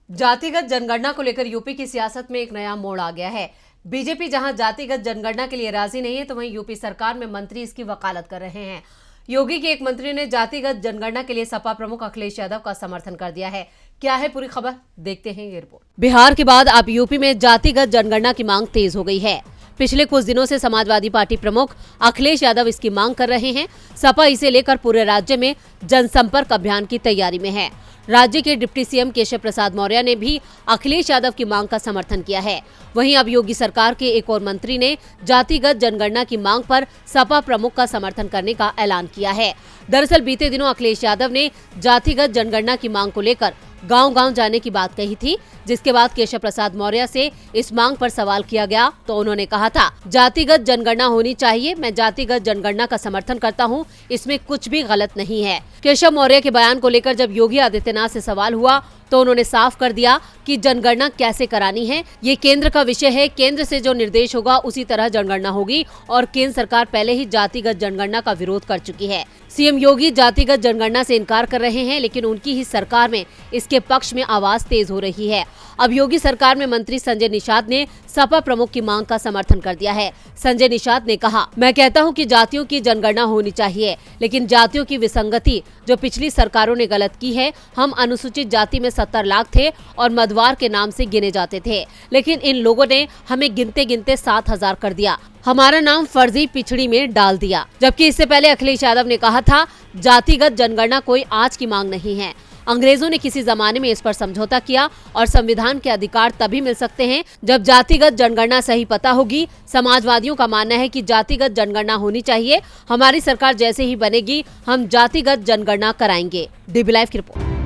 जातिगत जनगणना को लेकर यूपी की सियासत में एक नया मोड़ आ गया है। बीजेपी जहां जातिगत जनगणना के लिए राजी नहीं है, तो वहीं यूपी सरकार में मंत्री इसकी वकालत कर रहे हैं। योगी के एक मंत्री ने जातिगत जनगणना के लिए सपा प्रमुख अखिलेश यादव का समर्थन कर दिया है। क्या है पूरी खबर, देखते हैं ये रिपोर्ट। बिहार के बाद अब यूपी में जातिगत जनगणना की मांग तेज हो गई है। पिछले कुछ दिनों से समाजवादी पार्टी प्रमुख अखिलेश यादव इसकी मांग कर रहे हैं। सपा इसे लेकर पूरे राज्य में जनसंपर्क अभियान की तैयारी में है। राज्य के डिप्टी सीएम केशव प्रसाद मौर्य ने भी अखिलेश यादव की मांग का समर्थन किया है। वहीं अब योगी सरकार के एक और मंत्री ने जातिगत जनगणना की मांग पर सपा प्रमुख का समर्थन करने का ऐलान किया है। दरअसल बीते दिनों अखिलेश यादव ने जातिगत जनगणना की मांग को लेकर गांव-गांव जाने की बात कही थी, जिसके बाद केशव प्रसाद मौर्य से इस मांग पर सवाल किया गया तो उन्होंने कहा था, जातिगत जनगणना होनी चाहिए। मैं जातिगत जनगणना का समर्थन करता हूं, इसमें कुछ भी गलत नहीं है। केशव मौर्य के बयान को लेकर जब योगी आदित्यनाथ से सवाल हुआ तो उन्होंने साफ कर दिया कि जनगणना कैसे करानी है, ये केंद्र का विषय है। केंद्र से जो निर्देश होगा उसी तरह जनगणना होगी और केंद्र सरकार पहले ही जातिगत जनगणना का विरोध कर चुकी है। सीएम योगी जातिगत जनगणना से इनकार कर रहे हैं, लेकिन उनकी ही सरकार में इसके पक्ष में आवाज तेज हो रही है। अब योगी सरकार में मंत्री संजय निषाद ने सपा प्रमुख की मांग का समर्थन कर दिया है। संजय निषाद ने कहा, मैं कहता हूं कि जातियों की जनगणना होनी चाहिए, लेकिन जातियों की विसंगति जो पिछली सरकारों ने गलत की है। हम अनुसूचित जाति में 70 लाख थे और मधवार के नाम से गिने जाते थे, लेकिन इन लोगों ने हमें गिनते गिनते 7000 कर दिया। हमारा नाम फर्जी पिछड़ी में डाल दिया। जबकि इससे पहले अखिलेश यादव ने कहा था, जातिगत जनगणना कोई आज की मांग नहीं है। अंग्रेजों ने किसी जमाने में इस पर समझौता किया और संविधान के अधिकार तभी मिल सकते हैं जब जातिगत जनगणना सही पता होगी। समाजवादियों का मानना है कि जातिगत जनगणना होनी चाहिए। हमारी सरकार जैसे ही बनेगी हम जातिगत जनगणना कराएंगे। डीबी लाइव की रिपोर्ट।